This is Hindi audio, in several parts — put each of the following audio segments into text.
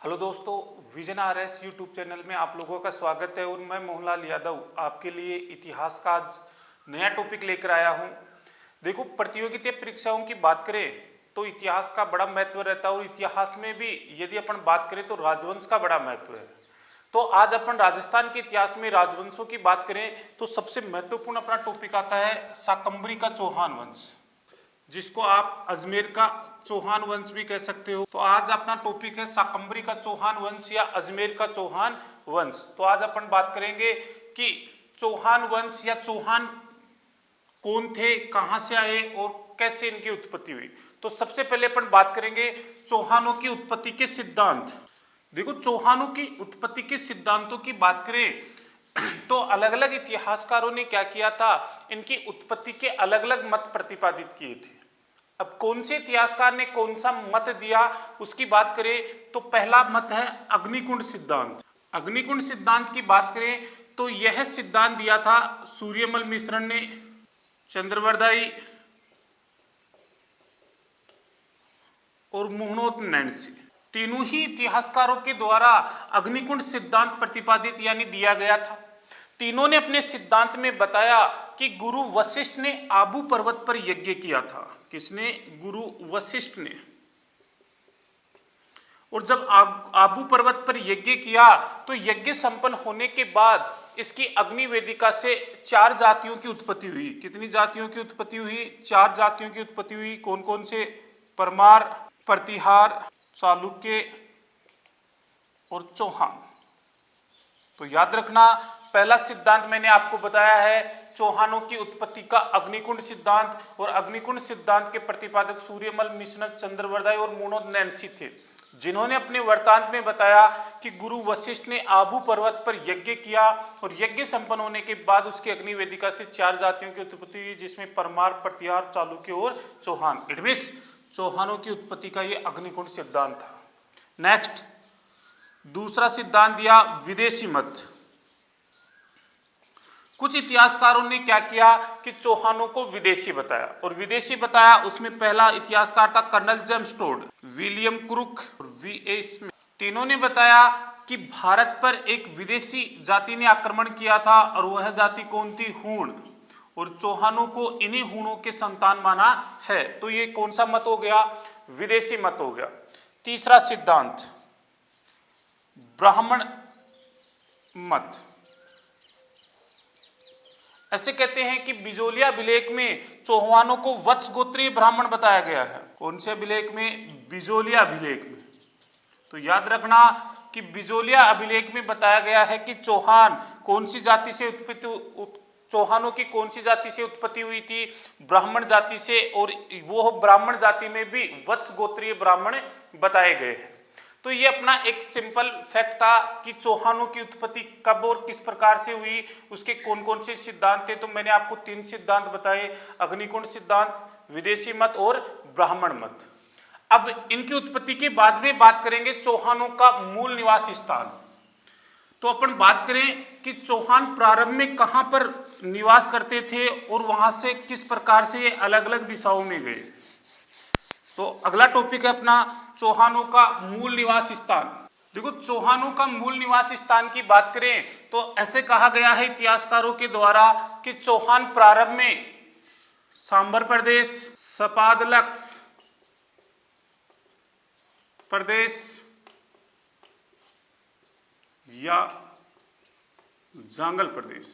हेलो दोस्तों, विजन आरएस यूट्यूब चैनल में आप लोगों का स्वागत है और मैं मोहनलाल यादव आपके लिए इतिहास का आज नया टॉपिक लेकर आया हूं। देखो, प्रतियोगिता परीक्षाओं की बात करें तो इतिहास का बड़ा महत्व रहता है और इतिहास में भी यदि अपन बात करें तो राजवंश का बड़ा महत्व है। तो आज अपन राजस्थान के इतिहास में राजवंशों की बात करें तो सबसे महत्वपूर्ण अपना टॉपिक आता है शाकंभरी का चौहान वंश, जिसको आप अजमेर का चौहान वंश भी कह सकते हो। तो आज अपना टॉपिक है शाकंभरी का चौहान वंश या अजमेर का चौहान वंश। तो आज अपन बात करेंगे कि चौहान वंश या चौहान कौन थे, कहां से आए और कैसे इनकी उत्पत्ति हुई। तो सबसे पहले अपन बात करेंगे चौहानों की उत्पत्ति के सिद्धांत। देखो, चौहानों की उत्पत्ति के सिद्धांतों की बात करें तो अलग अलग इतिहासकारों ने क्या किया था, इनकी उत्पत्ति के अलग अलग मत प्रतिपादित किए थे। अब कौन से इतिहासकार ने कौन सा मत दिया उसकी बात करें तो पहला मत है अग्निकुंड सिद्धांत। अग्निकुंड सिद्धांत की बात करें तो यह सिद्धांत दिया था सूर्यमल मिश्रण ने, चंद्रवरदाई और मोहनोत नैणसी, तीनों ही इतिहासकारों के द्वारा अग्निकुंड सिद्धांत प्रतिपादित यानी दिया गया था। तीनों ने अपने सिद्धांत में बताया कि गुरु वशिष्ठ ने आबू पर्वत पर यज्ञ किया था। किसने? गुरु वशिष्ठ ने। और जब आबू पर्वत पर यज्ञ किया तो यज्ञ संपन्न होने के बाद इसकी अग्नि वेदिका से 4 जातियों की उत्पत्ति हुई। कितनी जातियों की उत्पत्ति हुई? 4 जातियों की उत्पत्ति हुई। कौन कौन से? परमार, प्रतिहार, चालुक्य और चौहान। तो याद रखना, पहला सिद्धांत मैंने आपको बताया है चौहानों की उत्पत्ति का अग्निकुंड सिद्धांत, और अग्निकुंड सिद्धांत के प्रतिपादक सूर्यमल मिश्र, चंद्रवरदाई और मोहनोत नैणसी थे, जिन्होंने अपने वृत्तांत में बताया कि गुरु वशिष्ठ ने आबू पर्वत पर यज्ञ किया और यज्ञ संपन्न होने के बाद उसकी अग्नि वेदिका से 4 जातियों की उत्पत्ति हुई, जिसमें परमार, प्रतिहार, चालुक्य और चौहान। इट मींस चौहानों की उत्पत्ति का ये अग्निकुंड सिद्धांत था। नेक्स्ट, दूसरा सिद्धांत दिया विदेशी मत। कुछ इतिहासकारों ने क्या किया कि चौहानों को विदेशी बताया, और विदेशी बताया उसमें पहला इतिहासकार था colonel James Tod, William Crooke और वी.ए. स्मिथ। तीनों ने बताया कि भारत पर एक विदेशी जाति ने आक्रमण किया था और वह जाति कौन थी? हूण, और चौहानों को इन्हीं हूणों के संतान माना है। तो ये कौन सा मत हो गया? विदेशी मत हो गया। तीसरा सिद्धांत ब्राह्मण मत। ऐसे कहते हैं कि बिजोलिया अभिलेख में चौहानों को वत्स गोत्रीय ब्राह्मण बताया गया है। कौन से अभिलेख में? बिजोलिया अभिलेख में। तो याद रखना कि बिजोलिया अभिलेख में बताया गया है कि चौहान कौन सी जाति से चौहानों की कौन सी जाति से उत्पत्ति हुई थी? ब्राह्मण जाति से, और वो ब्राह्मण जाति में भी वत्स गोत्रीय ब्राह्मण बताए गए हैं। तो ये अपना एक सिंपल फैक्ट था कि चौहानों की उत्पत्ति कब और किस प्रकार से हुई, उसके कौन कौन से सिद्धांत थे। तो मैंने आपको 3 सिद्धांत बताए, अग्निकुंड सिद्धांत, विदेशी मत और ब्राह्मण मत। अब इनकी उत्पत्ति के बाद में बात करेंगे चौहानों का मूल निवास स्थान। तो अपन बात करें कि चौहान प्रारंभ में कहां पर निवास करते थे और वहां से किस प्रकार से ये अलग अलग दिशाओं में गए। तो अगला टॉपिक है अपना चौहानों का मूल निवास स्थान। देखो, चौहानों का मूल निवास स्थान की बात करें तो ऐसे कहा गया है इतिहासकारों के द्वारा कि चौहान प्रारंभ में सांबर प्रदेश, सपादलक्स प्रदेश या जांगल प्रदेश,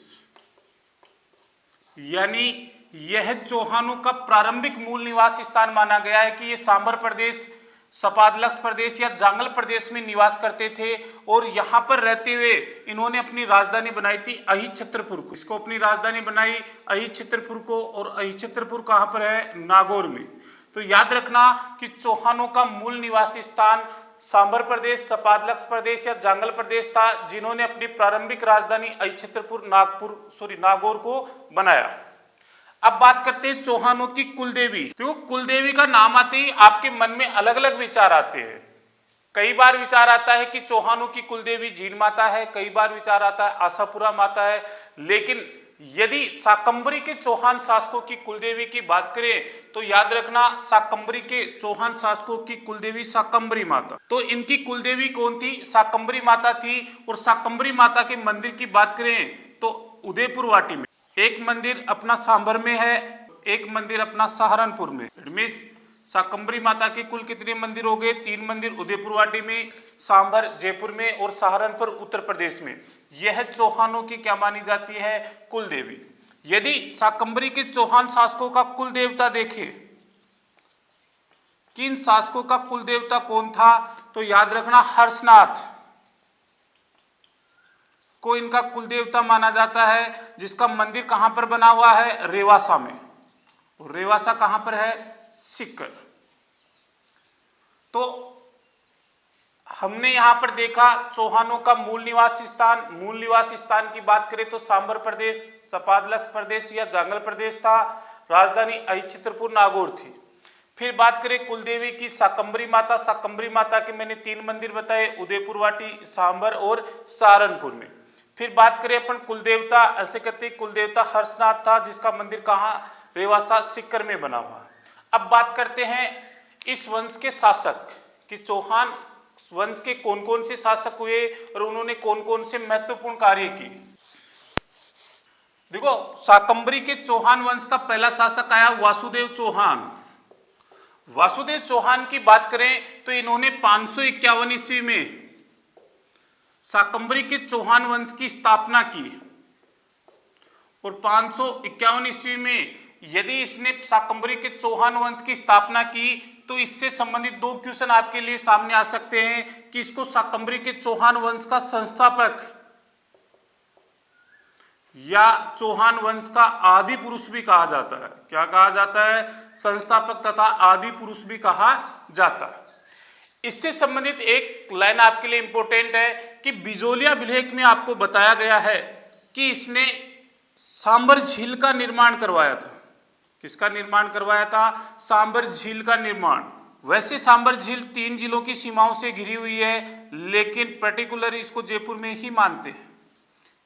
यानी यह चौहानों का प्रारंभिक मूल निवास स्थान माना गया है कि ये सांबर प्रदेश, सपादलक्स प्रदेश या जांगल प्रदेश में निवास करते थे। और यहाँ पर रहते हुए इन्होंने अपनी राजधानी बनाई थी अहिच्छत्रपुर को। इसको अपनी राजधानी बनाई अहिच्छत्रपुर को, और अहिच्छत्रपुर कहाँ पर है? नागौर में। तो याद रखना कि चौहानों का मूल निवास स्थान सांबर प्रदेश, सपादलक्स प्रदेश या जांगल प्रदेश था, जिन्होंने अपनी प्रारंभिक राजधानी अहिच्छत्रपुर नागौर को बनाया। अब बात करते हैं चौहानों की कुलदेवी। तो कुलदेवी का नाम आते ही आपके मन में अलग अलग विचार आते हैं। कई बार विचार आता है कि चौहानों की कुलदेवी जीन माता है, कई बार विचार आता है आशापुरा माता है, लेकिन यदि शाकंभरी के चौहान शासकों की कुलदेवी की बात करें तो याद रखना शाकंभरी के चौहान शासकों की कुलदेवी शाकंभरी माता। तो इनकी कुलदेवी कौन थी? शाकंभरी माता थी। और शाकंभरी माता के मंदिर की बात करें तो उदयपुर वाटी में एक मंदिर अपना सांभर में है, एक मंदिर अपना सहारनपुर में। शाकंभरी माता के कुल कितने मंदिर हो गए? 3 मंदिर उदयपुर वाटी में, सांभर जयपुर में और सहारनपुर उत्तर प्रदेश में। यह चौहानों की क्या मानी जाती है? कुल देवी। यदि शाकंभरी के चौहान शासकों का कुल देवता देखें, किन शासकों का कुल देवता कौन था? तो याद रखना हर्षनाथ को इनका कुल देवता माना जाता है, जिसका मंदिर कहां पर बना हुआ है? रेवासा में। रेवासा कहां पर है? सीकर। तो हमने यहां पर देखा चौहानों का मूल निवास स्थान की बात करें तो सांबर प्रदेश, सपादलक्स प्रदेश या जांगल प्रदेश था। राजधानी अहिचित्रपुर नागौर थी। फिर बात करें कुलदेवी की, शाकंभरी माता के मैंने 3 मंदिर बताए, उदयपुर वाटी, सांबर और सहारनपुर में। फिर बात करें अपन कुलदेवता, ऐसे कहते हैं कुलदेवता हर्षनाथ था, जिसका मंदिर कहाँ? रेवासा सीकर में बना हुआ। अब बात करते हैं इस वंश के शासक कि चौहान वंश के कौन कौन से शासक हुए और उन्होंने कौन कौन से महत्वपूर्ण कार्य किए। देखो, शाकंभरी के चौहान वंश का पहला शासक आया वासुदेव चौहान। वासुदेव चौहान की बात करें तो इन्होंने 551 ईस्वी में शाकंभरी के चौहान वंश की स्थापना की और 551 ईस्वी में यदि इसने शाकंभरी के चौहान वंश की स्थापना की तो इससे संबंधित 2 क्वेश्चन आपके लिए सामने आ सकते हैं कि इसको शाकंभरी के चौहान वंश का संस्थापक या चौहान वंश का आदि पुरुष भी कहा जाता है। क्या कहा जाता है? संस्थापक तथा आदि पुरुष भी कहा जाता है। इससे संबंधित एक लाइन आपके लिए इंपॉर्टेंट है कि बिजोलिया अभिलेख में आपको बताया गया है कि इसने सांबर झील का निर्माण करवाया था। किसका निर्माण करवाया था? सांबर झील का निर्माण। वैसे सांबर झील 3 जिलों की सीमाओं से घिरी हुई है, लेकिन पर्टिकुलर इसको जयपुर में ही मानते हैं,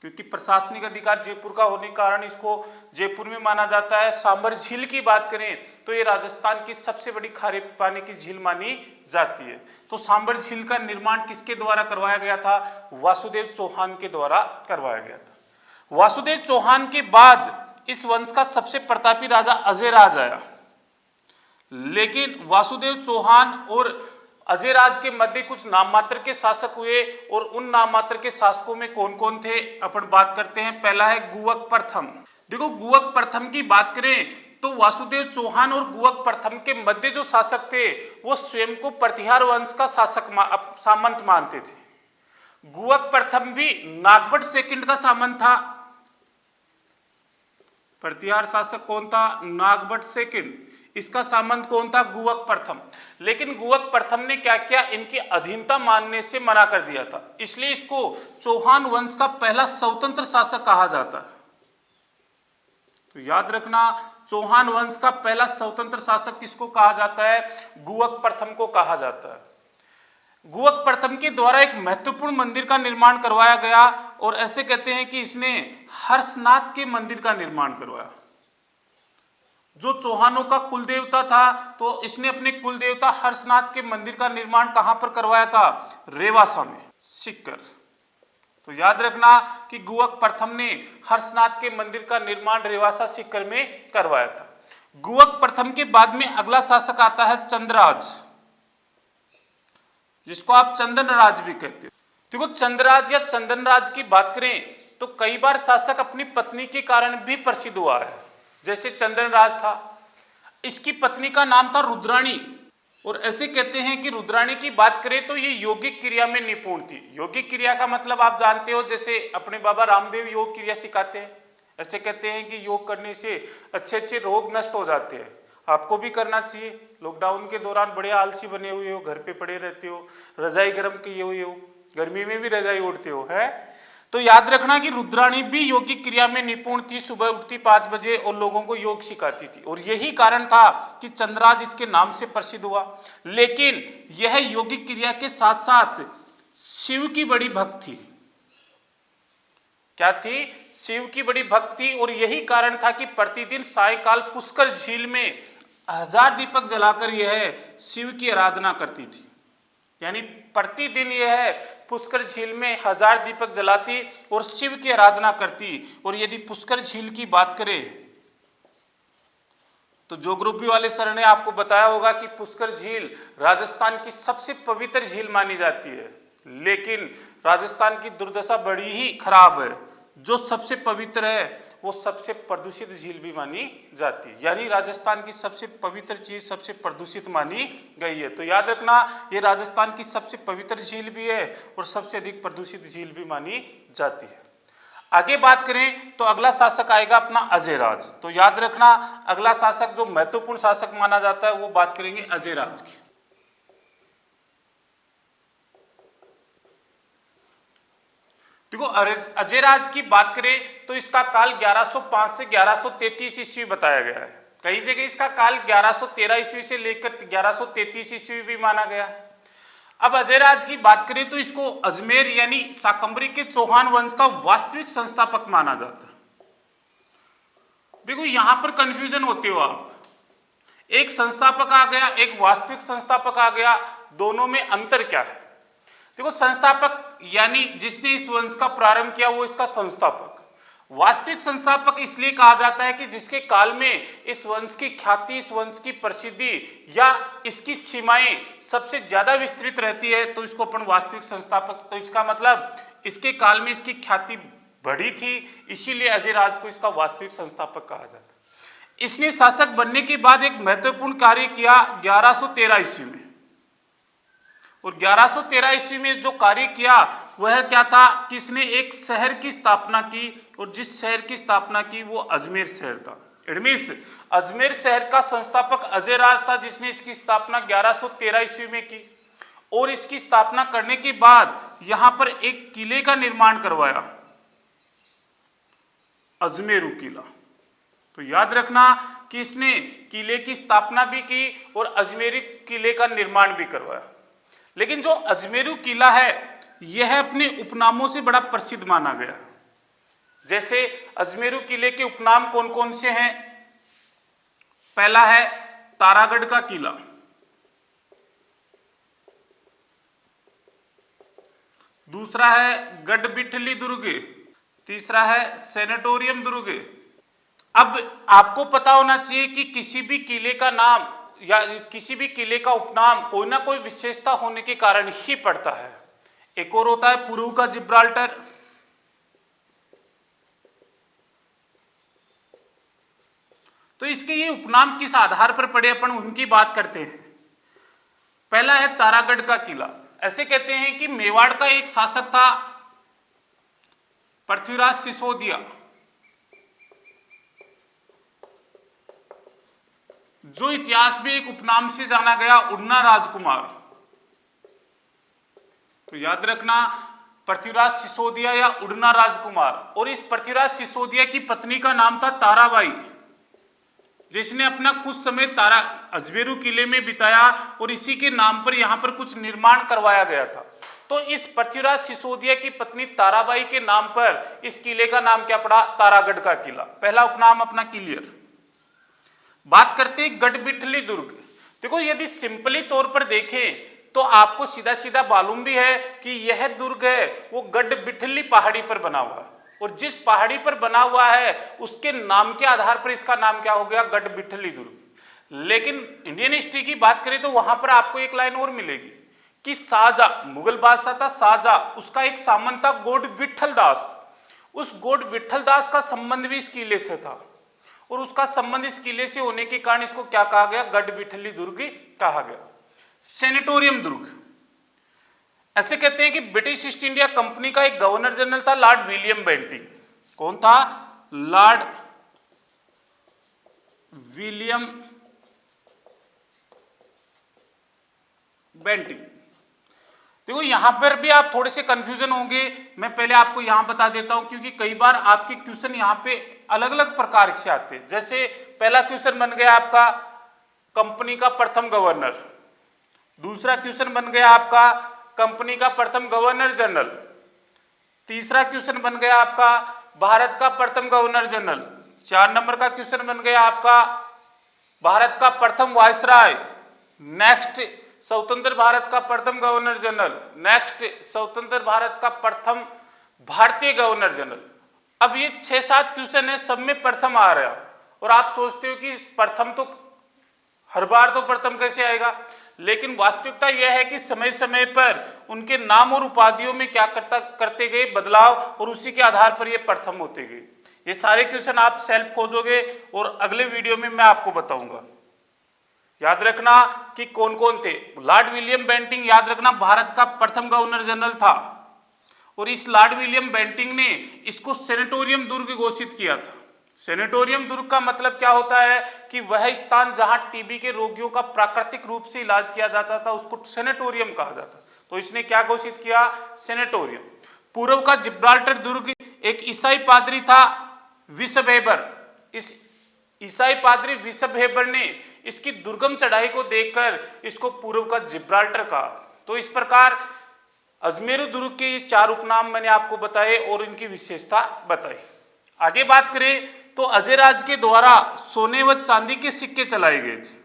क्योंकि प्रशासनिक अधिकार जयपुर का होने के कारण इसको जयपुर में माना जाता है। सांबर झील की बात करें तो ये राजस्थान की सबसे बड़ी खारे पानी की झील मानी जाती है। तो सांबर झील का निर्माण किसके द्वारा करवाया गया था? वासुदेव चौहान के द्वारा करवाया गया था। वासुदेव चौहान के बाद इस वंश का सबसे प्रतापी राजा अजयराज आया, लेकिन वासुदेव चौहान और अजयराज के मध्य कुछ नाम मात्र के शासक हुए और उन नाम मात्र के शासकों में कौन कौन थे अपन बात करते हैं। पहला है गुवक प्रथम। देखो, गुवक प्रथम की बात करें तो वासुदेव चौहान और गुवक प्रथम के मध्य जो शासक थे वो स्वयं को प्रतिहार वंश का सामंत मानते थे। गुवक प्रथम भी नागभट्ट सेकंड का सामंत था। प्रतिहार शासक कौन था? नागभट्ट सेकंड। इसका सामंत कौन था? गुवक प्रथम। लेकिन गुवक प्रथम ने क्या किया? इनकी अधीनता मानने से मना कर दिया था, इसलिए इसको चौहान वंश का पहला स्वतंत्र शासक कहा जाता है। तो याद रखना, चौहान वंश का पहला स्वतंत्र शासक किसको कहा जाता है? गुवक प्रथम को कहा जाता है। गुवक प्रथम के द्वारा एक महत्वपूर्ण मंदिर का निर्माण करवाया गया और ऐसे कहते हैं कि इसने हर्षनाथ के मंदिर का निर्माण करवाया। जो चौहानों का कुलदेवता था तो इसने अपने कुलदेवता हर्षनाथ के मंदिर का निर्माण कहां पर करवाया था? रेवासा में, सीकर। तो याद रखना कि गुवक प्रथम ने हर्षनाथ के मंदिर का निर्माण रेवासा सीकर में करवाया था। गुवक प्रथम के बाद में अगला शासक आता है चंद्रराज, जिसको आप चंदनराज भी कहते हो। देखो, चंद्रराज या चंदनराज की बात करें तो कई बार शासक अपनी पत्नी के कारण भी प्रसिद्ध हुआ है। जैसे चंदनराज था, इसकी पत्नी का नाम था रुद्राणी और ऐसे कहते हैं कि रुद्राणी की बात करें तो ये यौगिक क्रिया में निपुण थी। यौगिक क्रिया का मतलब आप जानते हो, जैसे अपने बाबा रामदेव योग क्रिया सिखाते हैं। ऐसे कहते हैं कि योग करने से अच्छे अच्छे रोग नष्ट हो जाते हैं। आपको भी करना चाहिए। लॉकडाउन के दौरान बड़े आलसी बने हुए हो, घर पे पड़े रहते हो, रजाई गर्म किए हुए हो, गर्मी में भी रजाई ओढ़ते हो, है। तो याद रखना कि रुद्राणी भी यौगिक क्रिया में निपुण थी। सुबह उठती 5 बजे और लोगों को योग सिखाती थी और यही कारण था कि चंद्रराज इसके नाम से प्रसिद्ध हुआ। लेकिन यह यौगिक क्रिया के साथ साथ शिव की बड़ी भक्त थी। क्या थी? शिव की बड़ी भक्ति, और यही कारण था कि प्रतिदिन सायकाल पुष्कर झील में 1000 दीपक जलाकर यह शिव की आराधना करती थी। यानी प्रतिदिन यह पुष्कर झील में 1000 दीपक जलाती और शिव की आराधना करती। और यदि पुष्कर झील की बात करें तो ज्योग्राफी वाले सर ने आपको बताया होगा कि पुष्कर झील राजस्थान की सबसे पवित्र झील मानी जाती है, लेकिन राजस्थान की दुर्दशा बड़ी ही खराब है। जो सबसे पवित्र है वो सबसे प्रदूषित झील भी मानी जाती है। यानी राजस्थान की सबसे पवित्र चीज सबसे प्रदूषित मानी गई है। तो याद रखना, ये राजस्थान की सबसे पवित्र झील भी है और सबसे अधिक प्रदूषित झील भी मानी जाती है। आगे बात करें तो अगला शासक आएगा अपना अजयराज। तो याद रखना, अगला शासक जो महत्वपूर्ण शासक माना जाता है वो बात करेंगे अजयराज की। देखो, अजयराज की बात करें तो इसका काल 1105 से 1133 ईस्वी बताया गया है। कई जगह इसका काल 1113 ईस्वी से लेकर 1133 ईस्वी भी माना गया है। अब अजयराज की बात करें तो इसको अजमेर यानी शाकंभरी के चौहान वंश का वास्तविक संस्थापक माना जाता है। देखो, यहां पर कंफ्यूजन होते हो आप, एक संस्थापक आ गया, एक वास्तविक संस्थापक आ गया, दोनों में अंतर क्या है? देखो, संस्थापक यानी जिसने इस वंश का प्रारंभ किया वो इसका संस्थापक। वास्तविक संस्थापक इसलिए कहा जाता है कि जिसके काल में इस वंश की ख्याति, इस वंश की प्रसिद्धि या इसकी सीमाएं सबसे ज्यादा विस्तृत रहती है, तो इसको अपन वास्तविक संस्थापक। तो इसका मतलब इसके काल में इसकी ख्याति बढ़ी थी, इसीलिए अजयराज को इसका वास्तविक संस्थापक कहा जाता है। इसने शासक बनने के बाद एक महत्वपूर्ण कार्य किया 1113 ईस्वी में। और 1113 ईस्वी में जो कार्य किया वह क्या था कि इसने एक शहर की स्थापना की, और जिस शहर की स्थापना की वो अजमेर शहर था। अजमेर शहर का संस्थापक अजयराज था, जिसने इसकी स्थापना 1113 ईस्वी में की। और इसकी स्थापना करने के बाद यहां पर एक किले का निर्माण करवाया, अजमेरू किला। तो याद रखना कि इसने किले की स्थापना भी की और अजमेरी किले का निर्माण भी करवाया। लेकिन जो अजमेरू किला है यह अपने उपनामों से बड़ा प्रसिद्ध माना गया। जैसे अजमेरू किले के उपनाम कौन कौन से हैं? पहला है तारागढ़ का किला, दूसरा है गढ़बिठली दुर्ग, तीसरा है सेनेटोरियम दुर्ग। अब आपको पता होना चाहिए कि किसी भी किले का नाम या किसी भी किले का उपनाम कोई ना कोई विशेषता होने के कारण ही पड़ता है। एक और होता है पूर्व का जिब्राल्टर, तो इसके ये उपनाम किस आधार पर पड़े अपन उनकी बात करते हैं। पहला है तारागढ़ का किला। ऐसे कहते हैं कि मेवाड़ का एक शासक था पृथ्वीराज सिसोदिया, जो इतिहास में एक उपनाम से जाना गया उड़ना राजकुमार। तो याद रखना, पृथ्वीराज सिसोदिया या उड़ना राजकुमार। और इस पृथ्वीराज सिसोदिया की पत्नी का नाम था ताराबाई, जिसने अपना कुछ समय अजमेरू किले में बिताया और इसी के नाम पर यहां पर कुछ निर्माण करवाया गया था। तो इस पृथ्वीराज सिसोदिया की पत्नी ताराबाई के नाम पर इस किले का नाम क्या पड़ा? तारागढ़ का किला। पहला उपनाम अपना क्लियर। बात करते हैं गढ़बिठली दुर्ग। देखो, यदि सिंपली तौर पर देखें तो आपको सीधा सीधा मालूम भी है कि यह दुर्ग है वो गढ़बिठली पहाड़ी पर बना हुआ है, और जिस पहाड़ी पर बना हुआ है उसके नाम के आधार पर इसका नाम क्या हो गया? गढ़बिठली दुर्ग। लेकिन इंडियन हिस्ट्री की बात करें तो वहां पर आपको एक लाइन और मिलेगी कि शाहजहां, मुगल बादशाह था शाहजहां, उसका एक सामंत था गोड विठल दास। उस गोड विठल दास का संबंध भी इस किले से था, और उसका संबंध इस किले से होने के कारण इसको क्या कहा गया? गढ़बिठली दुर्ग कहा गया। सेनेटोरियम दुर्ग। ऐसे कहते हैं कि ब्रिटिश ईस्ट इंडिया कंपनी का एक गवर्नर जनरल था लॉर्ड विलियम बेंटिंग। कौन था? Lord William Bentinck. देखो, यहां पर भी आप थोड़े से कंफ्यूजन होंगे, मैं पहले आपको यहां बता देता हूं, क्योंकि कई बार आपके क्वेश्चन यहां पे अलग अलग प्रकार से आते हैं। जैसे पहला क्वेश्चन बन गया आपका कंपनी का प्रथम गवर्नर, दूसरा क्वेश्चन बन गया आपका कंपनी का प्रथम गवर्नर जनरल, तीसरा क्वेश्चन बन गया आपका भारत का प्रथम गवर्नर जनरल। 4 नंबर का क्वेश्चन बन गया आपका भारत का प्रथम वायसराय। नेक्स्ट स्वतंत्र भारत का प्रथम गवर्नर जनरल। नेक्स्ट स्वतंत्र भारत का प्रथम भारतीय गवर्नर जनरल। अब ये 6-7 क्वेश्चन है, सब में प्रथम आ रहा है और आप सोचते हो कि प्रथम तो हर बार तो प्रथम कैसे आएगा, लेकिन वास्तविकता यह है कि समय समय पर उनके नाम और उपाधियों में क्या करते गए बदलाव और उसी के आधार पर ये प्रथम होते गए। ये सारे क्वेश्चन आप सेल्फ खोजोगे और अगले वीडियो में मैं आपको बताऊंगा। याद रखना कि कौन कौन थे। लॉर्ड विलियम बेंटिंक, याद रखना, भारत का प्रथम गवर्नर जनरल था और इस लॉर्ड विलियम बेंटिंक ने इसको सेनेटोरियम दुर्ग घोषित किया था। सेनेटोरियम दुर्ग का मतलब क्या होता है कि वह स्थान जहां टीबी के रोगियों का प्राकृतिक रूप से इलाज किया जाता था उसको सेनेटोरियम कहा जाता। तो इसने क्या घोषित किया? सेनेटोरियम। पूर्व का जिब्राल्टर दुर्ग, एक ईसाई पादरी था बिशप हेबर। इस ईसाई पादरी बिशप हेबर ने इसकी दुर्गम चढ़ाई को देखकर इसको पूर्व का जिब्राल्टर कहा। तो इस प्रकार अजमेर दुर्ग के ये 4 उपनाम मैंने आपको बताए और इनकी विशेषता बताई। आगे बात करें तो अजयराज के द्वारा सोने व चांदी के सिक्के चलाए गए थे।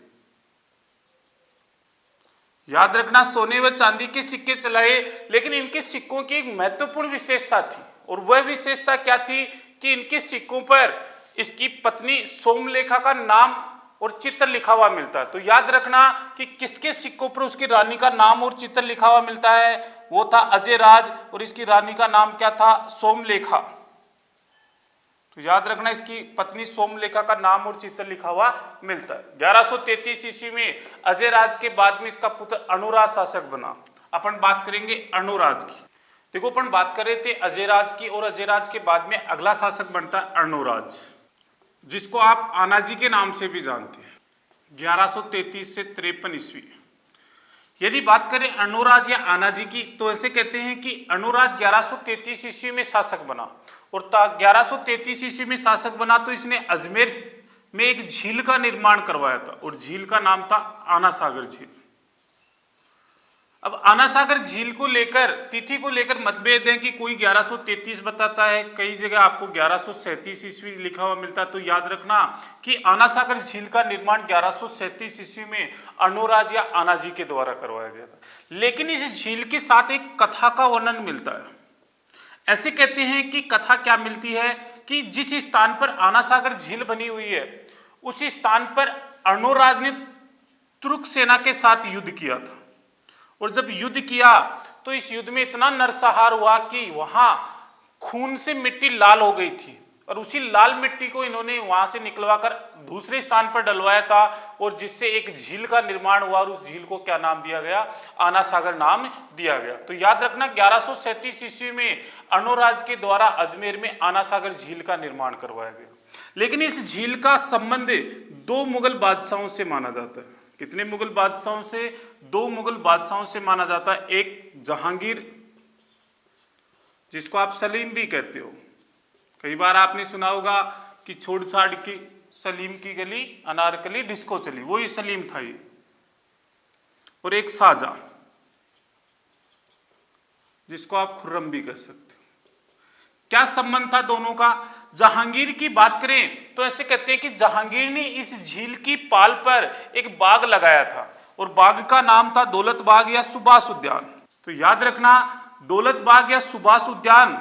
याद रखना, सोने व चांदी के सिक्के चलाए, लेकिन इनके सिक्कों की एक महत्वपूर्ण विशेषता थी और वह विशेषता क्या थी कि इनके सिक्कों पर इसकी पत्नी सोमलेखा का नाम और चित्र लिखा हुआ मिलता है। तो याद रखना कि किसके सिक्कों पर उसकी रानी का नाम और चित्र लिखा हुआ मिलता है, वो था अजयराज और इसकी रानी का नाम क्या था? सोमलेखा। तो याद रखना इसकी पत्नी सोमलेखा का नाम और चित्र लिखा हुआ मिलता है। 1133 ईस्वी में अजयराज के बाद में इसका पुत्र अनुराज शासक बना। अपन बात करेंगे अनुराज की। देखो, अपन बात कर रहे थे अजयराज की और अजयराज के बाद में अगला शासक बनता है अनुराज, जिसको आप आनाजी के नाम से भी जानते हैं। 1133 से 53 ईस्वी। यदि बात करें अनुराज या आनाजी की तो ऐसे कहते हैं कि अनुराज 1133 ईस्वी में शासक बना और 1133 ईस्वी में शासक बना तो इसने अजमेर में एक झील का निर्माण करवाया था और झील का नाम था आना सागर झील। अब आना सागर झील को लेकर, तिथि को लेकर मतभेद है कि कोई 1133 बताता है, कई जगह आपको 1137 ईस्वी लिखा हुआ मिलता है। तो याद रखना कि आना सागर झील का निर्माण 1137 ईस्वी में अनुराज या आनाजी के द्वारा करवाया गया था। लेकिन इस झील के साथ एक कथा का वर्णन मिलता है। ऐसे कहते हैं कि कथा क्या मिलती है कि जिस स्थान पर आना सागर झील बनी हुई है उस स्थान पर अनुराज ने तुर्क सेना के साथ युद्ध किया था और जब युद्ध किया तो इस युद्ध में इतना नरसंहार हुआ कि वहां खून से मिट्टी लाल हो गई थी और उसी लाल मिट्टी को इन्होंने वहां से निकलवाकर दूसरे स्थान पर डलवाया था और जिससे एक झील का निर्माण हुआ और उस झील को क्या नाम दिया गया? आना सागर नाम दिया गया। तो याद रखना 1137 ईस्वी में अनुराज के द्वारा अजमेर में आना सागर झील का निर्माण करवाया गया। लेकिन इस झील का संबंध 2 मुगल बादशाहों से माना जाता है। कितने मुगल बादशाहों से? 2 मुगल बादशाहों से माना जाता है। एक जहांगीर, जिसको आप सलीम भी कहते हो, कई बार आपने सुना होगा कि छोड़ छाड़ की सलीम की गली अनारकली डिस्को चली, वो ये सलीम था ये। और एक शाहजहां, जिसको आप खुर्रम भी कह सकते हो। क्या संबंध था दोनों का? जहांगीर की बात करें तो ऐसे कहते हैं कि जहांगीर ने इस झील की पाल पर एक बाग लगाया था और बाग का नाम था दौलत बाग या सुभाष उद्यान। तो याद रखना, दौलत बाग या सुभाष उद्यान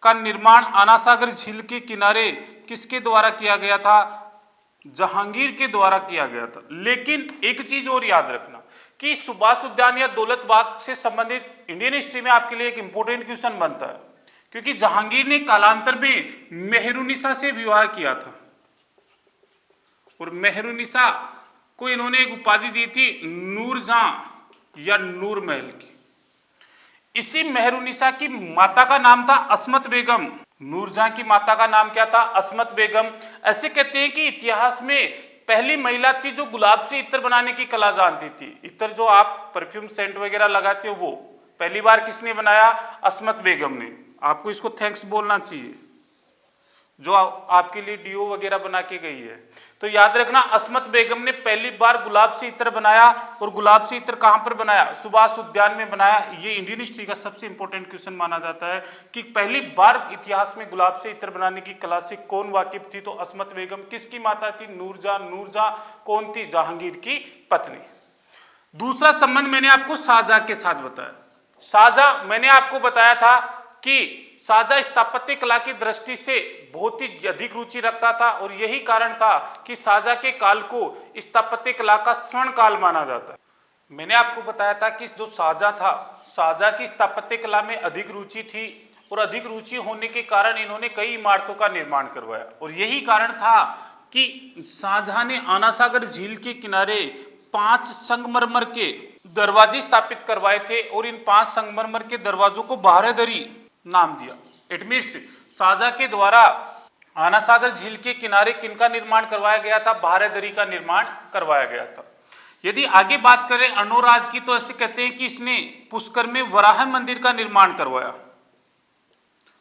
का निर्माण आना सागर झील के किनारे किसके द्वारा किया गया था? जहांगीर के द्वारा किया गया था। लेकिन एक चीज और याद रखना कि सुभाष उद्यान या दौलत बाग से संबंधित इंडियन हिस्ट्री में आपके लिए एक इंपॉर्टेंट क्वेश्चन बनता है, क्योंकि जहांगीर ने कालांतर में मेहरुनिसा से विवाह किया था और मेहरुनिसा को इन्होंने एक उपाधि दी थी नूरजहां या नूर महल की। इसी मेहरुनिसा की माता का नाम था अस्मत बेगम। नूरजहां की माता का नाम क्या था? अस्मत बेगम। ऐसे कहते हैं कि इतिहास में पहली महिला थी जो गुलाब से इत्र बनाने की कला जानती थी। इत्र जो आप परफ्यूम सेंट वगैरह लगाते हो वो पहली बार किसने बनाया? अस्मत बेगम ने। आपको इसको थैंक्स बोलना चाहिए। जो आपके लिए डीओ वगैरह बना के गई है। तो याद रखना, अस्मत बेगम ने पहली बार गुलाब से इत्र बनाया, और गुलाब से इत्र कहां पर बनाया? सुभाष उद्यान में बनाया। ये इंडियन हिस्ट्री का सबसे इंपॉर्टेंट क्वेश्चन माना जाता है कि पहली बार इतिहास में गुलाब से इत्र बनाने की कला से कौन वाकिफ थी? तो अस्मत बेगम। किसकी माता थी? नूरजहां। नूरजहां कौन थी? जहांगीर की पत्नी। दूसरा संबंध मैंने आपको शाहजहां के साथ बताया। शाहजहां, मैंने आपको बताया था कि शाहजहां स्थापत्य कला की दृष्टि से बहुत ही अधिक रुचि रखता था, और यही कारण था कि शाहजहां के काल को स्थापत्य कला का स्वर्ण काल माना जाता है। मैंने आपको बताया था कि जो शाहजहां था, शाहजहां की स्थापत्य कला में अधिक रुचि थी, और अधिक रुचि होने के कारण इन्होंने कई इमारतों का निर्माण करवाया, और यही कारण था कि शाहजहां ने आना सागर झील के किनारे 5 संगमरमर के दरवाजे स्थापित करवाए थे, और इन 5 संगमरमर के दरवाजों को बारहदरी नाम दिया। इट मीन्स शाहजहां के द्वारा आना सागर झील के किनारे किनका निर्माण करवाया गया था? बारहदरी का निर्माण करवाया गया था। यदि आगे बात करें अर्णोराज की, तो ऐसे कहते हैं कि इसने पुष्कर में वराह मंदिर का निर्माण करवाया।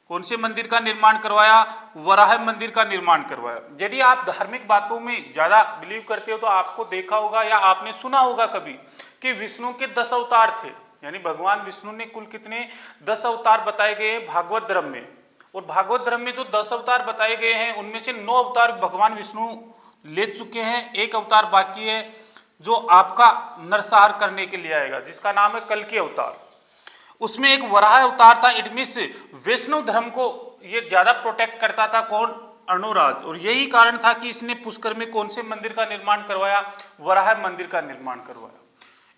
कौन से मंदिर का निर्माण करवाया? वराह मंदिर का निर्माण करवाया। यदि आप धार्मिक बातों में ज्यादा बिलीव करते हो तो आपको देखा होगा या आपने सुना होगा कभी कि विष्णु के 10 अवतार थे, यानी भगवान विष्णु ने कुल कितने 10 अवतार बताए गए हैं भागवत धर्म में, और भागवत धर्म में जो 10 अवतार बताए गए हैं उनमें से 9 अवतार भगवान विष्णु ले चुके हैं, एक अवतार बाकी है जो आपका नरसंहार करने के लिए आएगा, जिसका नाम है कल्कि अवतार। उसमें एक वराह अवतार था। इट मीन्स वैष्णव धर्म को ये ज्यादा प्रोटेक्ट करता था। कौन? अर्णोराज। और यही कारण था कि इसने पुष्कर में कौन से मंदिर का निर्माण करवाया? वराह मंदिर का निर्माण करवाया।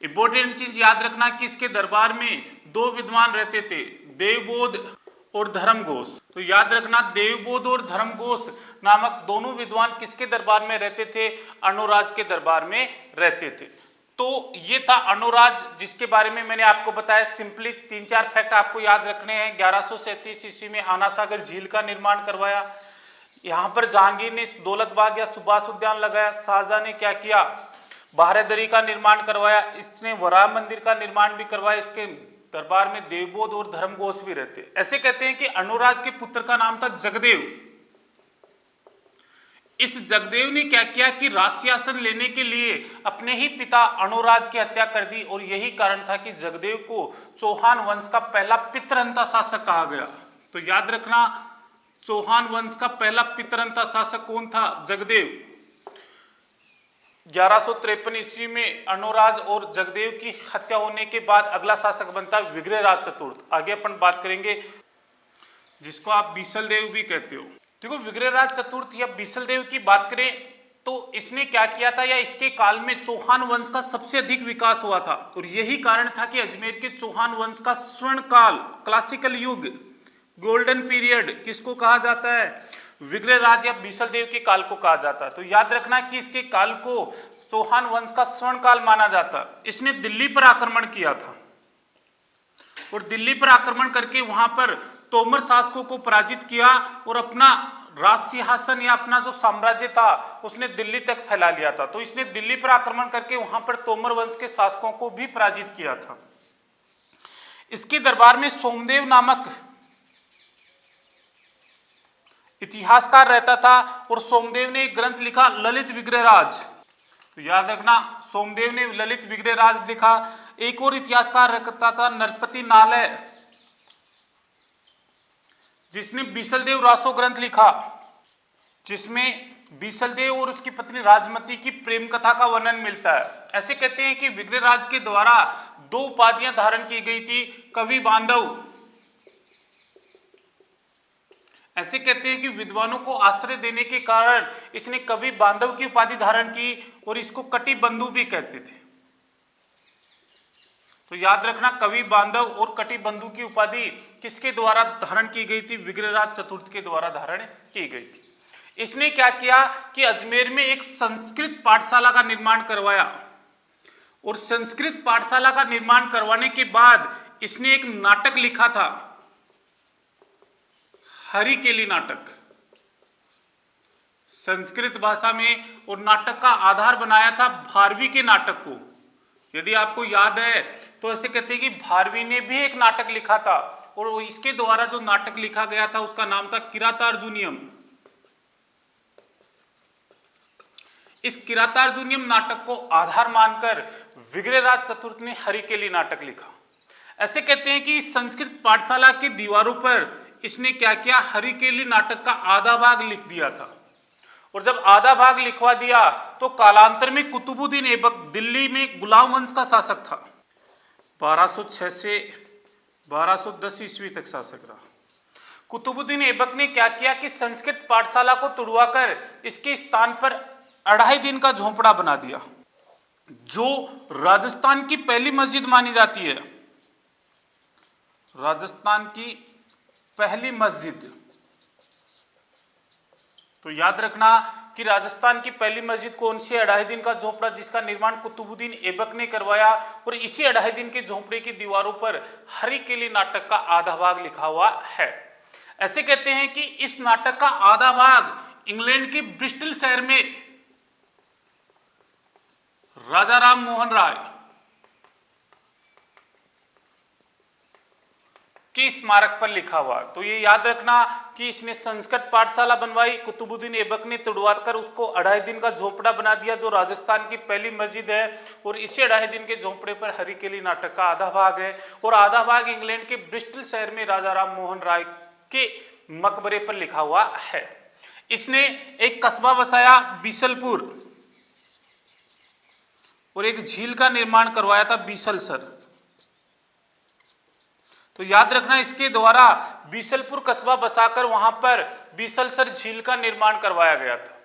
इंपॉर्टेंट चीज याद रखना कि इसके दरबार में 2 विद्वान रहते थे, देवबोध और धर्मघोष। तो याद रखना, देवबोध और धर्मघोष नामक दोनों विद्वान किसके दरबार में रहते थे? अर्णोराज के दरबार में रहते थे। तो ये था अर्णोराज, जिसके बारे में मैंने आपको बताया। सिंपली 3-4 फैक्ट आपको याद रखने हैं। 1137 ईस्वी में आना सागर झील का निर्माण करवाया। यहाँ पर जहांगीर ने दौलत बाग या सुभाष उद्यान लगाया। शाहजहां ने क्या किया? बारहदरी का निर्माण करवाया। इसने वराह मंदिर का निर्माण भी करवाया। इसके दरबार में देवबोध और धर्मघोष भी रहते। ऐसे कहते हैं कि अर्णोराज के पुत्र का नाम था जगदेव। इस जगदेव ने क्या किया कि राज सिंहासन लेने के लिए अपने ही पिता अर्णोराज की हत्या कर दी, और यही कारण था कि जगदेव को चौहान वंश का पहला पितृहंता शासक कहा गया। तो याद रखना, चौहान वंश का पहला पितृहंता शासक कौन था? जगदेव। 1153 ईस्वी में अर्णोराज और जगदेव की हत्या होने के बाद अगला शासक बनता है विग्रहराज चतुर्थ। आगे अपन बात करेंगे, जिसको आप बीसलदेव भी कहते हो। देखो, विग्रहराज चतुर्थ या बीसलदेव की बात करें तो इसने क्या किया था, या इसके काल में चौहान वंश का सबसे अधिक विकास हुआ था, और यही कारण था कि अजमेर के चौहान वंश का स्वर्ण काल, क्लासिकल युग, गोल्डन पीरियड किसको कहा जाता है? विग्रहराज या बीसलदेव के काल को कहा जाता है। तो याद रखना कि इसके काल को चौहान वंश का स्वर्ण काल माना जाता है। इसने दिल्ली पर आक्रमण किया था, और दिल्ली पर आक्रमण करके वहां पर तोमर शासकों को पराजित किया, और अपना राज सिंहासन या अपना जो साम्राज्य था उसने दिल्ली तक फैला लिया था। तो इसने दिल्ली पर आक्रमण करके वहां पर तोमर वंश के शासकों को भी पराजित किया था। इसके दरबार में सोमदेव नामक इतिहासकार रहता था, और सोमदेव ने एक ग्रंथ लिखा ललित विग्रहराज। तो याद रखना, सोमदेव ने ललित विग्रहराज लिखा। एक और इतिहासकार रहता था नरपति नालय, जिसने बीसलदेव रासो ग्रंथ लिखा, जिसमें बीसलदेव और उसकी पत्नी राजमती की प्रेम कथा का वर्णन मिलता है। ऐसे कहते हैं कि विग्रहराज के द्वारा 2 उपाधियां धारण की गई थी, कवि बांधव। ऐसे कहते हैं कि विद्वानों को आश्रय देने के कारण इसने कवि बांधव की उपाधि धारण की, और इसको कटिबंधु भी कहते थे। तो याद रखना, कवि बांधव और कटिबंधु की उपाधि किसके द्वारा धारण की गई थी? विग्रहराज चतुर्थ के द्वारा धारण की गई थी। इसने क्या किया कि अजमेर में एक संस्कृत पाठशाला का निर्माण करवाया, और संस्कृत पाठशाला का निर्माण करवाने के बाद इसने एक नाटक लिखा था, हरिकेली नाटक, संस्कृत भाषा में, और नाटक का आधार बनाया था भारवी के नाटक को। यदि आपको याद है तो ऐसे कहते हैं कि भारवी ने भी एक नाटक लिखा था, और इसके द्वारा जो नाटक लिखा गया था उसका नाम था किरातार्जुनियम। इस किरातार्जुनीयम नाटक को आधार मानकर विग्रहराज चतुर्थ ने हरिकेली नाटक लिखा। ऐसे कहते हैं कि इस संस्कृत पाठशाला की दीवारों पर इसने क्या किया, हरिकेली नाटक का आधा भाग लिख दिया था। और जब आधा भाग लिखवा दिया तो कालांतर में कुतुबुद्दीन ऐबक दिल्ली में गुलाम वंश का शासक था, 1206 से 1210 ईस्वी तक शासक रहा। कुतुबुद्दीन ऐबक ने क्या किया कि संस्कृत पाठशाला को तुड़वाकर इसके स्थान पर 2.5 दिन का झोंपड़ा बना दिया, जो राजस्थान की पहली मस्जिद मानी जाती है। राजस्थान की पहली मस्जिद, तो याद रखना कि राजस्थान की पहली मस्जिद कौन सी है, 2.5 दिन का झोंपड़ा, जिसका निर्माण कुतुबुद्दीन ऐबक ने करवाया। और इसी 2.5 दिन के झोंपड़े की दीवारों पर हरिकेली नाटक का आधा भाग लिखा हुआ है। ऐसे कहते हैं कि इस नाटक का आधा भाग इंग्लैंड के ब्रिस्टल शहर में राजा राम मोहन राय के स्मारक पर लिखा हुआ। तो ये याद रखना कि इसने संस्कृत पाठशाला बनवाई, कुतुबुद्दीन ऐबक ने तुड़वाकर उसको 2.5 दिन का झोंपड़ा बना दिया, जो राजस्थान की पहली मस्जिद है। और इसी 2.5 दिन के झोंपड़े पर हरिकेली नाटक का आधा भाग है, और आधा भाग इंग्लैंड के ब्रिस्टल शहर में राजा राम मोहन राय के मकबरे पर लिखा हुआ है। इसने एक कस्बा बसाया बीसलपुर, और एक झील का निर्माण करवाया था बीसलसर। तो याद रखना इसके द्वारा बीसलपुर कस्बा बसाकर वहां पर बीसलसर झील का निर्माण करवाया गया था।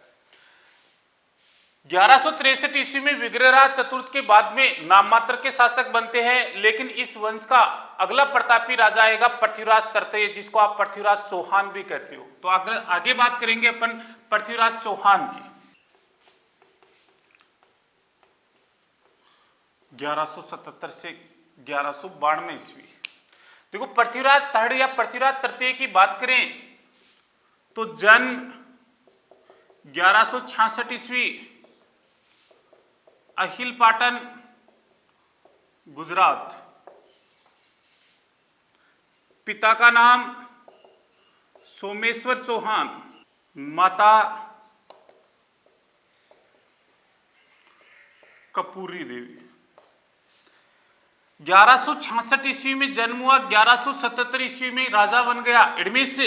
1163 ईस्वी में विग्रहराज चतुर्थ के बाद में नाम मात्र के शासक बनते हैं, लेकिन इस वंश का अगला प्रतापी राजा आएगा पृथ्वीराज तृतीय, जिसको आप पृथ्वीराज चौहान भी कहते हो। तो आगे बात करेंगे अपन पृथ्वीराज चौहान की। 1177 से 1192 ईस्वी। देखो, पृथ्वीराज थर्ड या पृथ्वीराज तृतीय की बात करें तो जन्म 1166 ईस्वी, अहिल पाटन गुजरात। पिता का नाम सोमेश्वर चौहान, माता कपूरी देवी। 1166 ईस्वी में जन्म हुआ, 1177 ईस्वी में राजा बन गया। एडमिट से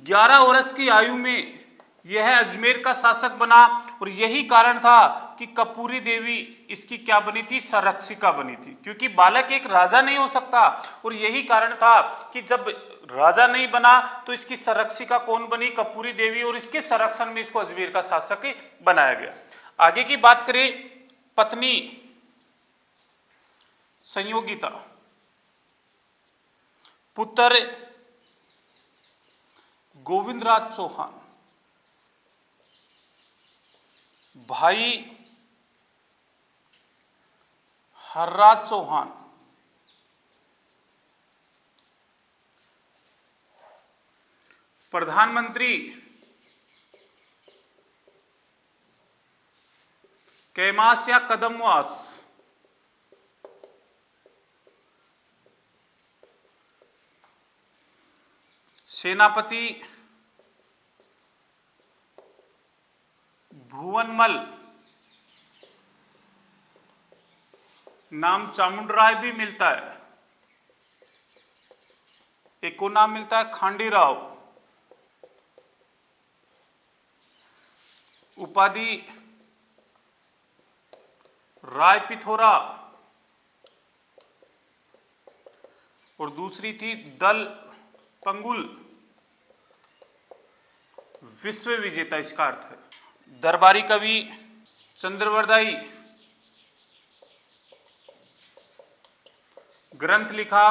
11 वर्ष की आयु में यह अजमेर का शासक बना, और यही कारण था कि कपूरी देवी इसकी क्या बनी थी, संरक्षिका बनी थी, क्योंकि बालक एक राजा नहीं हो सकता। और यही कारण था कि जब राजा नहीं बना तो इसकी संरक्षिका कौन बनी, कपूरी देवी, और इसके संरक्षण में इसको अजमेर का शासक बनाया गया। आगे की बात करें, पत्नी संयोगिता, पुत्र गोविंदराज चौहान, भाई हर्राज चौहान, प्रधानमंत्री कैमास या कदमवास, सेनापति भुवनमल, नाम चामुंडराय भी मिलता है, एक को नाम मिलता है खांडीराव, उपाधि राय पिथोरा, और दूसरी थी दल पंगुल, विश्व विजेता इसका अर्थ है। दरबारी कवि चंद्रवरदाई, ग्रंथ लिखा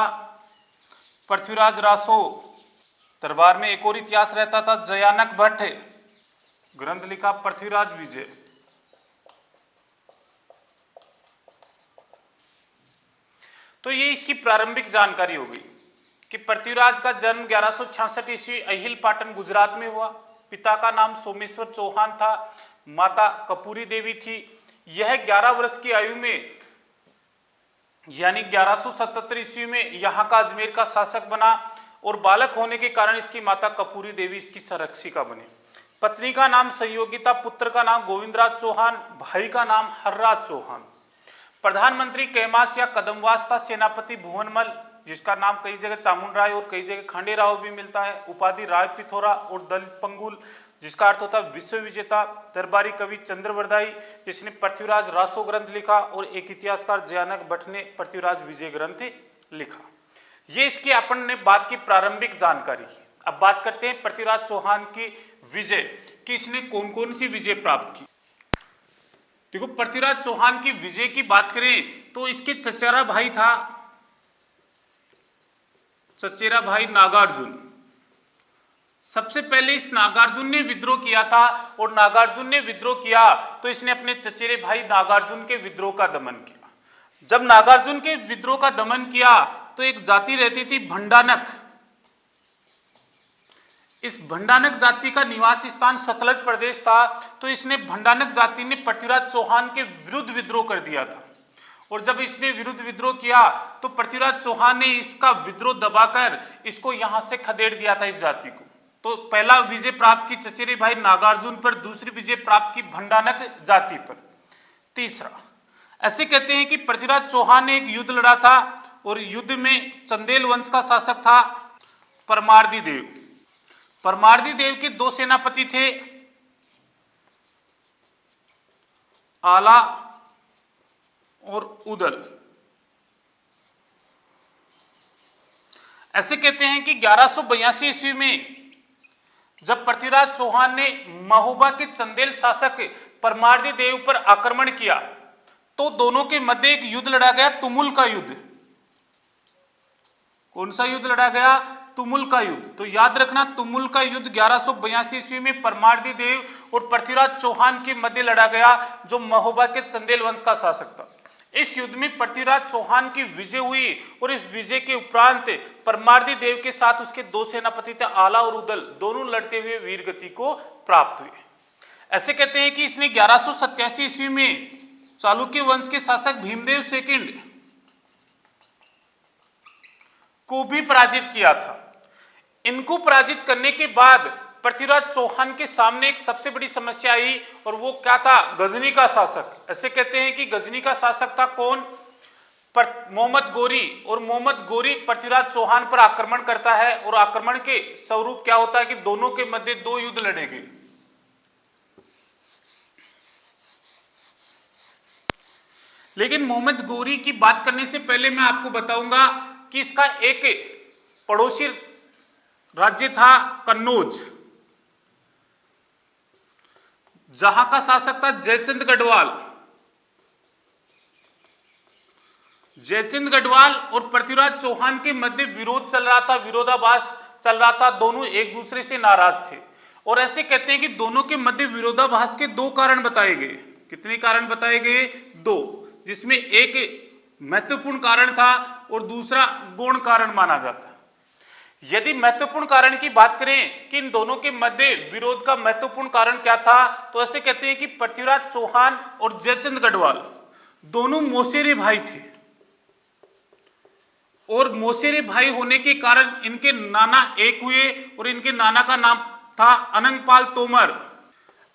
पृथ्वीराज रासो। दरबार में एक और इतिहास रहता था, जयानक भट्ट, ग्रंथ लिखा पृथ्वीराज विजय। तो ये इसकी प्रारंभिक जानकारी हो गई कि पृथ्वीराज का जन्म 1166 ईस्वी अहिल पाटन गुजरात में हुआ। पिता का नाम सोमेश्वर चौहान था, माता कपूरी देवी थी। यह 11 वर्ष की आयु में यानी 1177 ईस्वी में यहाँ का अजमेर का शासक बना, और बालक होने के कारण इसकी माता कपूरी देवी इसकी संरक्षिका बनी। पत्नी का नाम संयोगिता, पुत्र का नाम गोविंदराज चौहान, भाई का नाम हरराज चौहान। प्रधानमंत्री कैमास या कदमवास था सेनापति भुवनमल, जिसका नाम कई जगह चामुंडराय और कई जगह खांडेराव भी मिलता है। उपाधि राय पिथौरा और दलित पंगुल, जिसका अर्थ होता है विश्व विजेता। दरबारी कवि चंद्रवरदाई, जिसने पृथ्वीराज रासो ग्रंथ लिखा, और एक इतिहासकार जयानक भट्ट ने पृथ्वीराज विजय ग्रंथ लिखा। ये इसकी अपन ने बात की प्रारंभिक जानकारी की। अब बात करते हैं पृथ्वीराज चौहान की विजय कि इसने कौन कौन सी विजय प्राप्त की। देखो, पृथ्वीराज चौहान की विजय की बात करें तो इसके चचेरा भाई था, चचेरा भाई नागार्जुन। सबसे पहले इस नागार्जुन ने विद्रोह किया था, और नागार्जुन ने विद्रोह किया तो इसने अपने चचेरे भाई नागार्जुन के विद्रोह का दमन किया। जब नागार्जुन के विद्रोह का दमन किया तो एक जाति रहती थी भंडानक। इस भंडानक जाति का निवास स्थान सतलज प्रदेश था, तो इसने भंडानक जाति ने पृथ्वीराज चौहान के विरुद्ध विद्रोह कर दिया था। और जब इसने विरुद्ध विद्रोह किया तो पृथ्वीराज चौहान ने इसका विद्रोह दबाकर इसको यहां से खदेड़ दिया था, इस जाति को। तो पहला विजय प्राप्त की चचेरे भाई नागार्जुन पर, दूसरी विजय प्राप्त की भंडानक जाति पर। तीसरा, ऐसे कहते हैं कि पृथ्वीराज चौहान ने एक युद्ध लड़ा था, और युद्ध में चंदेल वंश का शासक था परमार्दी देव। परमार्दी देव के दो सेनापति थे, आला और उदल। ऐसे कहते हैं कि 1182 ईस्वी में जब पृथ्वीराज चौहान ने महोबा के चंदेल शासक परमार्दी देव पर आक्रमण किया तो दोनों के मध्य एक युद्ध लड़ा गया, तुमुल का युद्ध। कौन सा युद्ध लड़ा गया? तुमुल का युद्ध। तो याद रखना, तुमुल का युद्ध 1182 ईस्वी में परमार्दी देव और पृथ्वीराज चौहान के मध्य लड़ा गया, जो महोबा के चंदेल वंश का शासक था। इस युद्ध में पृथ्वीराज चौहान की विजय हुई, और इस विजय के उपरांत परमार्दी देव के साथ उसके दो सेनापति थे, आला और उदल, दोनों लड़ते हुए वीर गति को प्राप्त हुए। ऐसे कहते हैं कि इसने 1187 ईस्वी में चालुक्य वंश के शासक भीमदेव सेकंड को भी पराजित किया था। इनको पराजित करने के बाद पृथ्वीराज चौहान के सामने एक सबसे बड़ी समस्या आई, और वो क्या था? गजनी का शासक। ऐसे कहते हैं कि गजनी का शासक था कौन? मोहम्मद गोरी। और मोहम्मद गोरी पृथ्वीराज चौहान पर आक्रमण करता है, और आक्रमण के स्वरूप क्या होता है कि दोनों के मध्य दो युद्ध लड़े गए। लेकिन मोहम्मद गोरी की बात करने से पहले मैं आपको बताऊंगा कि इसका एक पड़ोसी राज्य था कन्नौज, जहां का शासक था जयचंद गढ़वाल। जयचंद गढ़वाल और पृथ्वीराज चौहान के मध्य विरोध चल रहा था, विरोधाभास चल रहा था, दोनों एक दूसरे से नाराज थे। और ऐसे कहते हैं कि दोनों के मध्य विरोधाभास के दो कारण बताए गए। कितने कारण बताए गए? दो, जिसमें एक महत्वपूर्ण कारण था और दूसरा गौण कारण माना जाता है। यदि महत्वपूर्ण कारण की बात करें कि इन दोनों के मध्य विरोध का महत्वपूर्ण कारण क्या था, तो ऐसे कहते हैं कि पृथ्वीराज चौहान और जयचंद गढ़वाल दोनों मौसेरे भाई थे, और मौसेरे भाई होने के कारण इनके नाना एक हुए, और इनके नाना का नाम था अनंगपाल तोमर।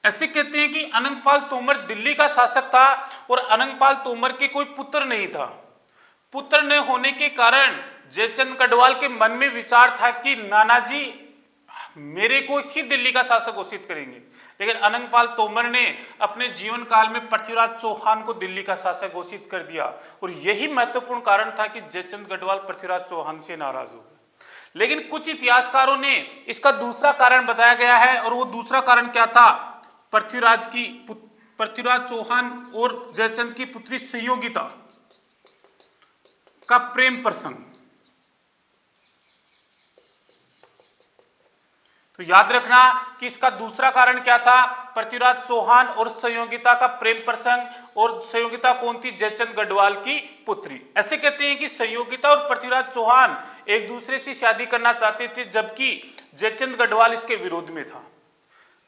ऐसे कहते हैं कि अनंगपाल तोमर दिल्ली का शासक था, और अनंगपाल तोमर के कोई पुत्र नहीं था। पुत्र न होने के कारण जयचंद गढ़वाल के मन में विचार था कि नाना जी मेरे को ही दिल्ली का शासक घोषित करेंगे। लेकिन अनंगपाल तोमर ने अपने जीवन काल में पृथ्वीराज चौहान को दिल्ली का शासक घोषित कर दिया, और यही महत्वपूर्ण कारण था कि जयचंद गढ़वाल पृथ्वीराज चौहान से नाराज हो गए। लेकिन कुछ इतिहासकारों ने इसका दूसरा कारण बताया गया है, और वो दूसरा कारण क्या था? पृथ्वीराज चौहान और जयचंद की पुत्री संयोगिता का प्रेम प्रसंग। तो याद रखना कि इसका दूसरा कारण क्या था? पृथ्वीराज चौहान और संयोगिता का प्रेम प्रसंग, और संयोगिता कौन थी? जयचंद गढ़वाल की पुत्री। ऐसे कहते हैं कि संयोगिता और पृथ्वीराज चौहान एक दूसरे से शादी करना चाहते थे, जबकि जयचंद गढ़वाल इसके विरोध में था।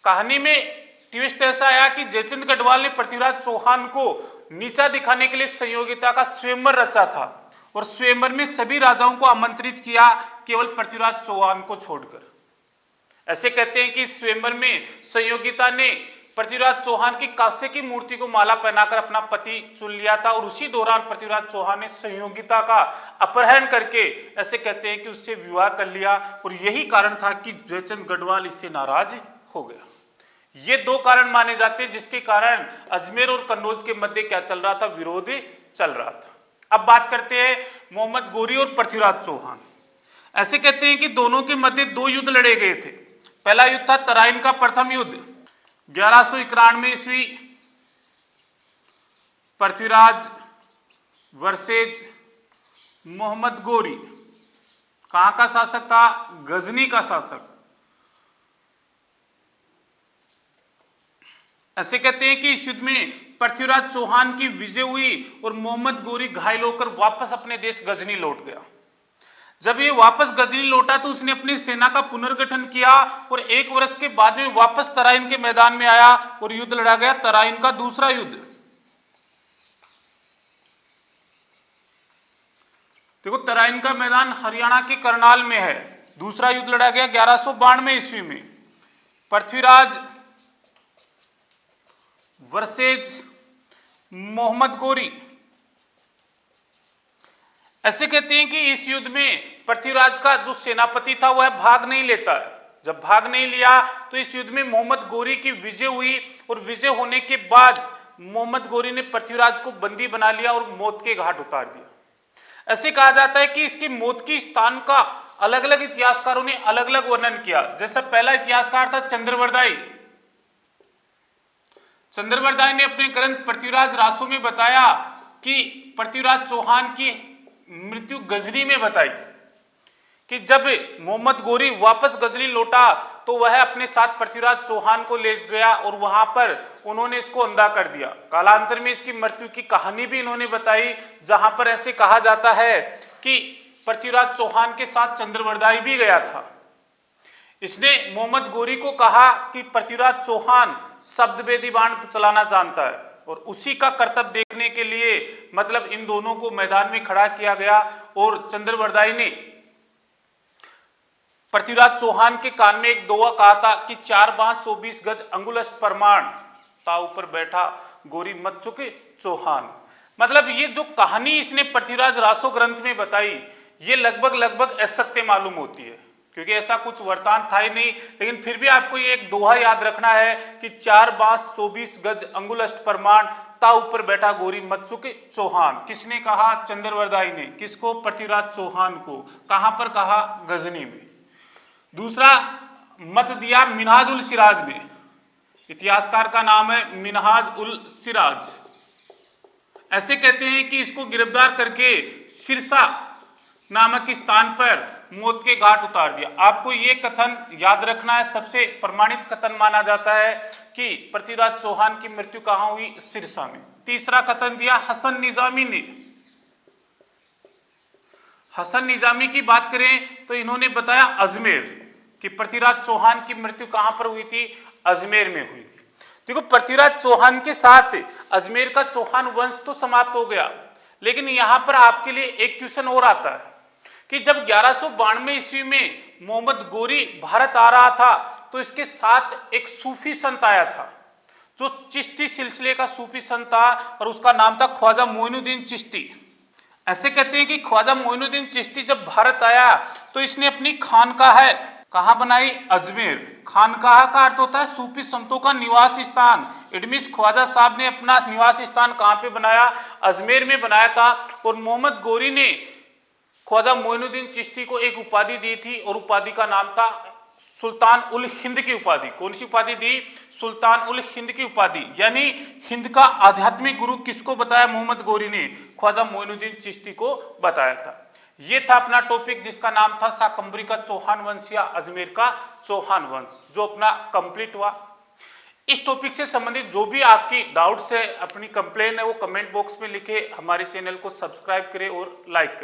कहानी में ट्विस्ट ऐसा आया कि जयचंद गढ़वाल ने पृथ्वीराज चौहान को नीचा दिखाने के लिए संयोगिता का स्वयंवर रचा था, और स्वयंवर में सभी राजाओं को आमंत्रित किया, केवल पृथ्वीराज चौहान को छोड़कर। ऐसे कहते हैं कि स्वयंवर में संयोगिता ने पृथ्वीराज चौहान की कांसे की मूर्ति को माला पहनाकर अपना पति चुन लिया था और उसी दौरान पृथ्वीराज चौहान ने संयोगिता का अपहरण करके ऐसे कहते हैं कि उससे विवाह कर लिया और यही कारण था कि जयचंद गढ़वाल इससे नाराज हो गया। ये दो कारण माने जाते हैं जिसके कारण अजमेर और कन्नौज के मध्य क्या चल रहा था, विरोध चल रहा था। अब बात करते हैं मोहम्मद गोरी और पृथ्वीराज चौहान। ऐसे कहते हैं कि दोनों के मध्य दो युद्ध लड़े गए थे। पहला युद्ध था तराइन का प्रथम युद्ध 1191 ईस्वी, पृथ्वीराज वर्सेज मोहम्मद गोरी। कहां का शासक था, गजनी का शासक। ऐसे कहते हैं कि इस युद्ध में पृथ्वीराज चौहान की विजय हुई और मोहम्मद गोरी घायल होकर वापस अपने देश गजनी लौट गया। जब ये वापस गजनी लौटा तो उसने अपनी सेना का पुनर्गठन किया और 1 वर्ष के बाद में वापस तराइन के मैदान में आया और युद्ध लड़ा गया, तराइन का दूसरा युद्ध। देखो, तराइन का मैदान हरियाणा के करनाल में है। दूसरा युद्ध लड़ा गया 1192 ईस्वी में, पृथ्वीराज वर्सेज मोहम्मद गोरी। ऐसे कहते हैं कि इस युद्ध में पृथ्वीराज का जो सेनापति था वह भाग नहीं लेता। जब भाग नहीं लिया तो इस युद्ध में मोहम्मद गोरी की विजय हुई और विजय होने के बाद मोहम्मद गोरी ने पृथ्वीराज को बंदी बना लिया और मौत के घाट उतार दिया। ऐसे कहा जाता है कि इसकी मौत की स्थान का अलग अलग इतिहासकारों ने अलग अलग वर्णन किया। जैसा पहला इतिहासकार था चंद्रवरदाई। चंद्रवरदाई ने अपने ग्रंथ पृथ्वीराज रासो में बताया कि पृथ्वीराज चौहान की मृत्यु गजनी में बताई कि जब मोहम्मद गोरी वापस गजनी लौटा तो वह अपने साथ पृथ्वीराज चौहान को ले गया और वहां पर उन्होंने इसको अंधा कर दिया। कालांतर में इसकी मृत्यु की कहानी भी इन्होंने बताई, जहां पर ऐसे कहा जाता है कि पृथ्वीराज चौहान के साथ चंद्रवरदाई भी गया था। इसने मोहम्मद गोरी को कहा कि पृथ्वीराज चौहान शब्दभेदी बाण चलाना जानता है और उसी का करतब देखने के लिए मतलब इन दोनों को मैदान में खड़ा किया गया और चंद्रवरदाई ने पृथ्वीराज चौहान के कान में एक दोहा कहा था कि 4 बांस 24 गज अंगुलष्ट प्रमाण, ताऊ पर बैठा गोरी मत चुके चौहान। मतलब ये जो कहानी इसने पृथ्वीराज रासो ग्रंथ में बताई ये लगभग असत्य मालूम होती है, क्योंकि ऐसा कुछ वरदान था ही नहीं। लेकिन फिर भी आपको ये एक दोहा याद रखना है कि 4 बांस 24 गज अंगुलष्ट प्रमाण, ताऊ पर बैठा गोरी मत चुके चौहान। किसने कहा, चंद्रवरदाई ने। किसको, पृथ्वीराज चौहान को। कहां पर कहा, गजनी में। दूसरा मत दिया मिनहाज उल सिराज ने। इतिहासकार का नाम है मिनहाज उल सिराज। ऐसे कहते हैं कि इसको गिरफ्तार करके सिरसा नामक स्थान पर मौत के घाट उतार दिया। आपको ये कथन याद रखना है, सबसे प्रमाणित कथन माना जाता है कि पृथ्वीराज चौहान की मृत्यु कहां हुई, सिरसा में। तीसरा कथन दिया हसन निजामी ने। हसन निजामी की बात करें तो इन्होंने बताया अजमेर, कि पृथ्वीराज चौहान की मृत्यु कहां पर हुई थी, अजमेर में हुई थी। देखो, पृथ्वीराज चौहान के साथ अजमेर का चौहान वंश तो समाप्त हो गया, लेकिन यहां पर आपके लिए एक क्वेश्चन और आता है कि जब 1192 ईस्वी में मोहम्मद गोरी भारत आ रहा था तो इसके साथ एक सूफी संत आया था जो चिश्ती सिलसिले का सूफी संत था और उसका नाम था ख्वाजा मोइनुद्दीन चिश्ती। ऐसे कहते हैं कि ख्वाजा मोइनुद्दीन चिश्ती जब भारत आया तो इसने अपनी खानकाह कहां बनाई, अजमेर। खानकाह का अर्थ होता है सूफी संतों का निवास स्थान। इट मींस ख्वाजा साहब ने अपना निवास स्थान कहां पे बनाया, अजमेर में बनाया था। और मोहम्मद गोरी ने ख्वाजा मोइनुद्दीन चिश्ती को एक उपाधि दी थी और उपाधि का नाम था सुल्तान उल हिंद की उपाधि। कौन सी उपाधि दी, सुल्तान उल हिंद की उपाधि। यानी हिंद का आध्यात्मिक गुरु किसको बताया, मोहम्मद गोरी ने ख्वाजा मोइनुद्दीन चिश्ती को बताया था। ये था अपना टॉपिक जिसका नाम था शाकंभरी का चौहान वंश या अजमेर का चौहान वंश, जो अपना कंप्लीट हुआ। इस टॉपिक से संबंधित जो भी आपकी डाउट्स है, अपनी कंप्लेन है, वो कमेंट बॉक्स में लिखे। हमारे चैनल को सब्सक्राइब करें और लाइक करें।